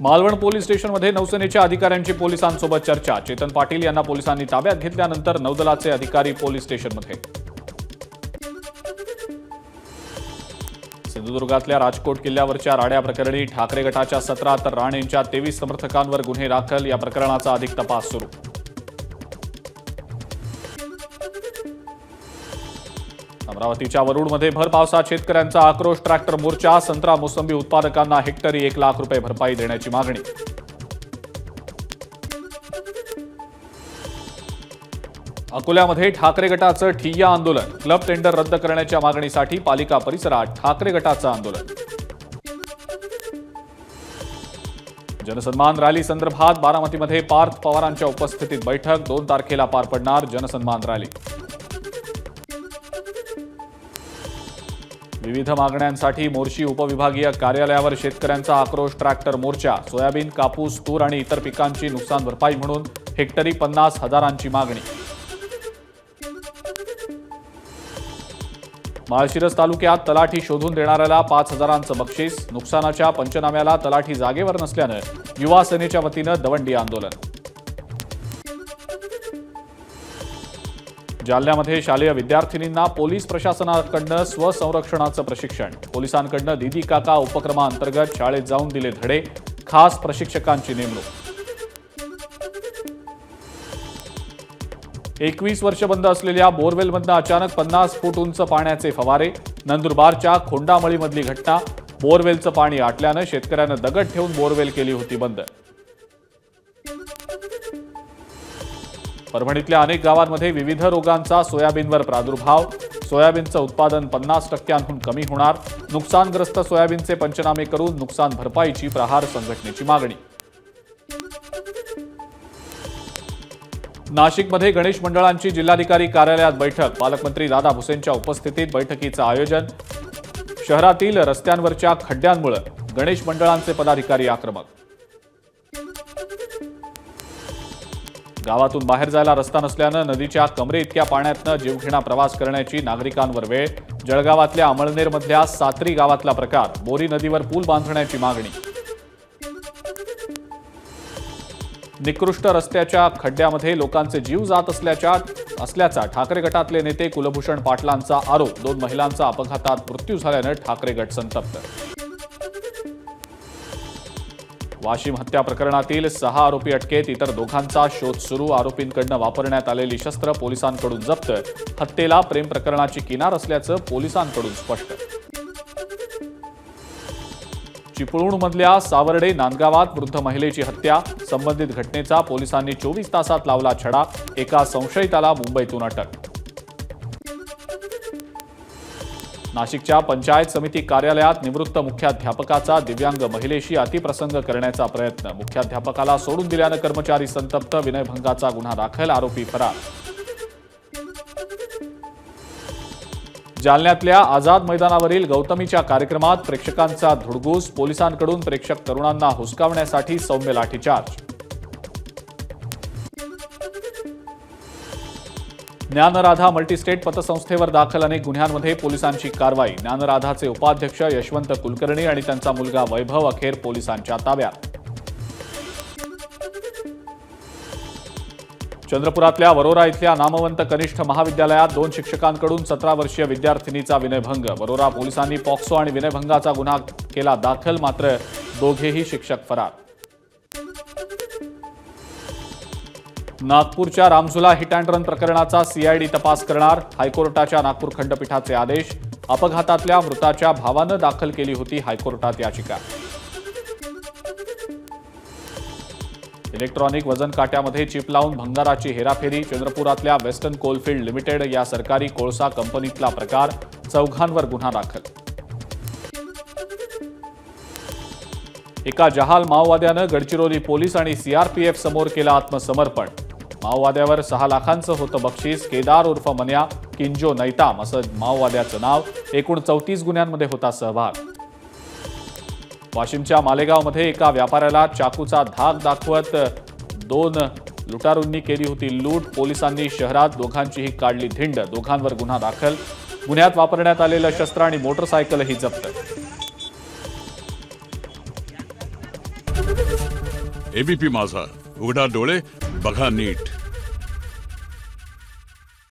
Malvan police स्टेशनमध्ये नौसेनेच्या अधिकाऱ्यांची पोलिसांसोबत चर्चा। चेतन पाटील यांना पोलिसांनी ताब्यात घेतल्यानंतर नौदलाचे अधिकारी पोलीस स्टेशनमध्ये। सिंधुदुर्गातल्या राजकोट किल्ल्यावरच्या राड्या प्रकरणी ठाकरे गटाच्या 17 तर राणेंच्या 23 समर्थकांवर गुन्हे दाखल। या प्रकरणाचा अधिक तपास सुरू। अमरावतीच्या वरुडमध्ये भर पावसात शेतकऱ्यांचा आक्रोश। ट्रॅक्टर मोर्चा। संत्रा मोसंबी उत्पादकांना हेक्टरी 1 लाख रुपये भरपाई देण्याची मागणी। अकोल्यामध्ये ठाकरे गटाचं ठिय्या आंदोलन। क्लब टेंडर रद्द करण्याच्या मागणीसाठी पालिका परिसरात ठाकरे गटाचं आंदोलन। जनसन्मान रॅली संदर्भात बारामतीमध्ये पार्थ पवारांच्या उपस्थितीत बैठक। 2 तारखेला पार पडणार जनसन्मान रॅली। विविध मागण्यांसाठी मोर्शी उपविभागीय कार्यालयावर शेतकऱ्यांचा आक्रोश। ट्रॅक्टर मोर्चा। सोयाबीन, कापूस, तूर आणि इतर पिकांची नुकसान भरपाई म्हणून हेक्टरी 50,000ची मागणी। माळशिरस तालुक्यात तलाठी शोधून देणाऱ्याला 5,000चं बक्षीस। नुकसानाच्या पंचनाम्याला तलाठी जागेवर नसल्यानं युवा सेनेच्या वतीनं दवंडी आंदोलन। जालन्यामध्ये शालेय विद्यार्थिनींना पोलीस प्रशासनाकडनं स्वसंरक्षणाचं प्रशिक्षण। पोलिसांकडनं दीदी काका उपक्रमाअंतर्गत शाळेत जाऊन दिले धडे। खास प्रशिक्षकांची नेमणूक। 21 वर्ष बंद असलेल्या बोरवेलमधनं अचानक 50 फूट उंच पाण्याचे फवारे। नंदुरबारच्या खोंडामळीमधली घटना। बोरवेलचं पाणी आटल्यानं शेतकऱ्यानं दगड ठेवून बोरवेल केली होती बंद। परभणीतल्या अनेक गावांमध्ये विविध रोगांचा सोयाबीनवर प्रादुर्भाव। सोयाबीनचं उत्पादन 50%हून कमी होणार। नुकसानग्रस्त सोयाबीनचे पंचनामे करून नुकसान भरपाईची प्रहार संघटनेची मागणी। नाशिकमध्ये गणेश मंडळांची जिल्हाधिकारी कार्यालयात बैठक। पालकमंत्री दादा भुसेंच्या उपस्थितीत बैठकीचं आयोजन। शहरातील रस्त्यांवरच्या खड्ड्यांमुळे गणेश मंडळांचे पदाधिकारी आक्रमक। गावातून बाहेर जायला रस्ता नसल्यानं नदीच्या कमरे इतक्या पाण्यातनं जीवघेणा प्रवास करण्याची नागरिकांवर वेळ। जळगावातल्या अमळनेरमधल्या सात्री गावातला प्रकार। बोरी नदीवर पूल बांधण्याची मागणी। निकृष्ट रस्त्याच्या खड्ड्यामध्ये लोकांचे जीव जात असल्याचा ठाकरे गटातले नेते कुलभूषण पाटलांचा आरोप। 2 महिलांचा अपघातात मृत्यू झाल्यानं ठाकरे गट संतप्त। वाशिम हत्या प्रकरणातील 6 आरोपी अटकेत। इतर दोघांचा शोध सुरू। आरोपींकडून वापरण्यात आलेली शस्त्र पोलिसांकडून जप्त। हत्येला प्रेम प्रकरणाची किनार असल्याचं पोलिसांकडून स्पष्ट। चिपळूणमधल्या सावर्डे नांदगावात वृद्ध महिलेची हत्या। संबंधित घटनेचा पोलिसांनी 24 तासात लावला छडा। एका संशयिताला मुंबईतून अटक। नाशिकच्या पंचायत समिती कार्यालयात निवृत्त मुख्याध्यापकाचा दिव्यांग महिलेशी अतिप्रसंग करण्याचा प्रयत्न। मुख्याध्यापकाला सोडून दिल्यानं कर्मचारी संतप्त। विनयभंगाचा गुन्हा दाखल। आरोपी फरार। जालन्यातल्या आझाद मैदानावरील गौतमीच्या कार्यक्रमात प्रेक्षकांचा धुडगूस। पोलिसांकडून प्रेक्षक तरुणांना हुसकावण्यासाठी सौम्य लाठीचार्ज। ज्ञानराधा मल्टीस्टेट पतसंस्थेवर दाखल अनेक गुन्ह्यांमध्ये पोलिसांची कारवाई। ज्ञानराधाचे उपाध्यक्ष यशवंत कुलकर्णी आणि त्यांचा मुलगा वैभव अखेर पोलिसांच्या ताब्यात। चंद्रपुरातल्या वरोरा इथल्या नामवंत कनिष्ठ महाविद्यालयात 2 शिक्षकांकडून 17 वर्षीय विद्यार्थिनीचा विनयभंग। वरोरा पोलिसांनी पॉक्सो आणि विनयभंगाचा गुन्हा केला दाखल। मात्र दोघेही शिक्षक फरार। नागपूरच्या रामझुला हिट अँड रन प्रकरणाचा सीआयडी तपास करणार। हायकोर्टाच्या नागपूर खंडपीठाचे आदेश। अपघातातल्या मृताच्या भावानं दाखल केली होती हायकोर्टात याचिका। इलेक्ट्रॉनिक वजन काट्यामध्ये चिप लावून भंगाराची हेराफेरी। चंद्रपुरातल्या वेस्टर्न कोलफील्ड लिमिटेड या सरकारी कोळसा कंपनीतला प्रकार। 4 गुन्हा दाखल। एका जहाल माओवाद्यानं गडचिरोली पोलीस आणि सीआरपीएफ समोर केलं आत्मसमर्पण। माओवाद्यावर 6 लाखांचं होतं बक्षीस। केदार उर्फ मन्या किंजो नैताम असं माओवाद्याचं नाव। एकूण 34 गुन्ह्यांमध्ये होता सहभाग। वाशिमच्या मालेगावमध्ये एका व्यापाऱ्याला चाकूचा धाक दाखवत 2 लुटारूंनी केली होती लूट। पोलिसांनी शहरात दोघांचीही काढली धिंड। दोघांवर गुन्हा दाखल। गुन्ह्यात वापरण्यात आलेलं शस्त्र आणि मोटरसायकलही जप्त। एबीपी माझा, उघडा डोळे बघा नीट.